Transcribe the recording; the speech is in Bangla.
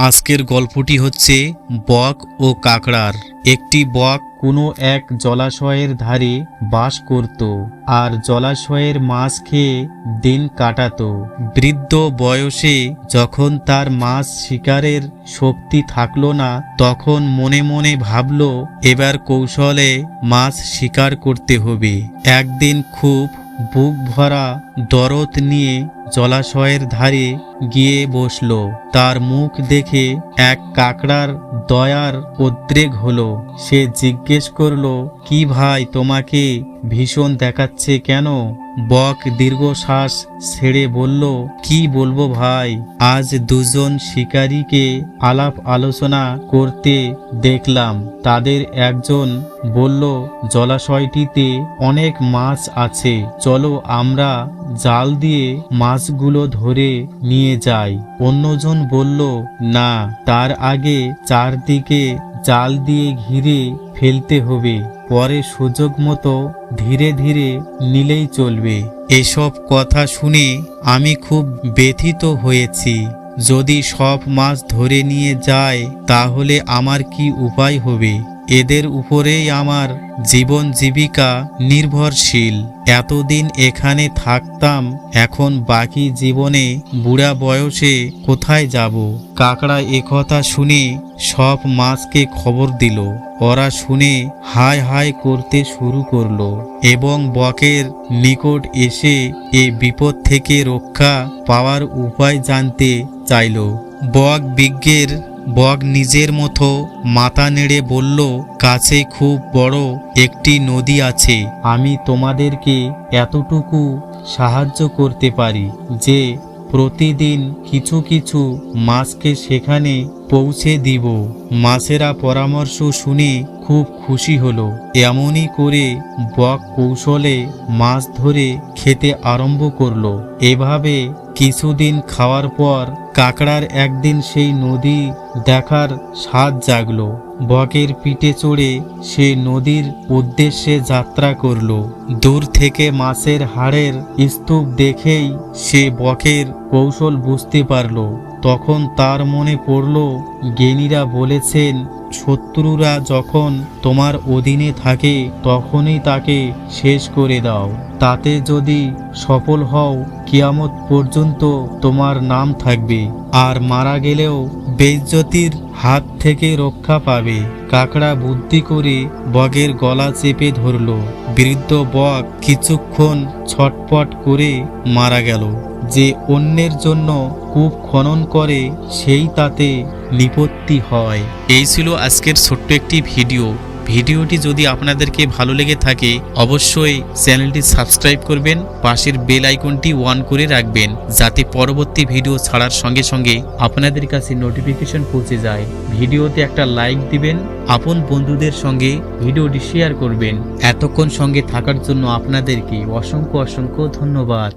আজকের গল্পটি হচ্ছে বক ও কাকড়ার। একটি বক কোনো এক জলাশয়ের ধারে বাস করত আর জলাশয়ের মাছ খেয়ে দিন কাটাতো। বৃদ্ধ বয়সে যখন তার মাছ শিকারের শক্তি থাকলো না, তখন মনে মনে ভাবল এবার কৌশলে মাছ শিকার করতে হবে। একদিন খুব বুক ভরা দরদ নিয়ে জলাশয়ের ধারে গিয়ে বসল। তার মুখ দেখে এক কাকড়ার দয়ার উদ্রেক হলো। সে জিজ্ঞেস করলো, কি ভাই, তোমাকে ভীষণ দেখাচ্ছে কেন? বক দীর্ঘশ্বাস ছেড়ে বলল, কি বলবো ভাই, আজ দুজন শিকারীকে আলাপ আলোচনা করতে দেখলাম। তাদের একজন বলল জলাশয়টিতে অনেক মাছ আছে, চলো আমরা জাল দিয়ে মাছগুলো ধরে নিয়ে যাই। অন্যজন বলল, না, তার আগে চারদিকে জাল দিয়ে ঘিরে ফেলতে হবে, পরে সুযোগ মতো ধীরে ধীরে নিলেই চলবে। এসব কথা শুনে আমি খুব ব্যথিত হয়েছি। যদি সব মাছ ধরে নিয়ে যায় তাহলে আমার কি উপায় হবে? এদের উপরেই আমার জীবন জীবিকা নির্ভরশীল। এতদিন এখানে থাকতাম, এখন বাকি জীবনে বুড়া বয়সে কোথায় যাব? কাকড়া একথা শুনে সব মাছকে খবর দিল। ওরা শুনে হায় হায় করতে শুরু করলো এবং বকের নিকট এসে এ বিপদ থেকে রক্ষা পাওয়ার উপায় জানতে চাইল। বক নিজের মতো মাথা নেড়ে বলল, কাছে খুব বড় একটি নদী আছে। আমি তোমাদেরকে এতটুকু সাহায্য করতে পারি যে প্রতিদিন কিছু কিছু মাছকে সেখানে পৌঁছে দিব। মাছেরা পরামর্শ শুনে খুব খুশি হলো। এমনই করে বক কৌশলে মাছ ধরে খেতে আরম্ভ করলো। এভাবে কিছুদিন খাওয়ার পর কাকড়ার একদিন সেই নদী দেখার স্বাদ জাগলো। বকের পিঠে চড়ে সে নদীর উদ্দেশ্যে যাত্রা করলো। দূর থেকে মাছের হাড়ের স্তূপ দেখেই সে বকের কৌশল বুঝতে পারল। তখন তার মনে পড়ল, জ্ঞানীরা বলেছেন, শত্রুরা যখন তোমার অধীনে থাকে তখনই তাকে শেষ করে দাও। তাতে যদি সফল হও, কিয়ামত পর্যন্ত তোমার নাম থাকবে, আর মারা গেলেও বেইজ্জতির হাত থেকে রক্ষা পাবে। কাকড়া বুদ্ধি করে বকের গলা চেপে ধরল। বৃদ্ধ বক কিছুক্ষণ ছটপট করে মারা গেল। যে অন্যের জন্য কূপ খনন করে সেই তাতে নিপত্তি হয়। এই ছিল আজকের ছোট্ট একটি ভিডিওটি যদি আপনাদেরকে ভালো লেগে থাকে অবশ্যই চ্যানেলটি সাবস্ক্রাইব করবেন, পাশের বেল আইকনটি অন করে রাখবেন যাতে পরবর্তী ভিডিও ছাড়ার সঙ্গে সঙ্গে আপনাদের কাছে নোটিফিকেশন পৌঁছে যায়। ভিডিওতে একটা লাইক দিবেন, আপন বন্ধুদের সঙ্গে ভিডিওটি শেয়ার করবেন। এতক্ষণ সঙ্গে থাকার জন্য আপনাদেরকে অসংখ্য ধন্যবাদ।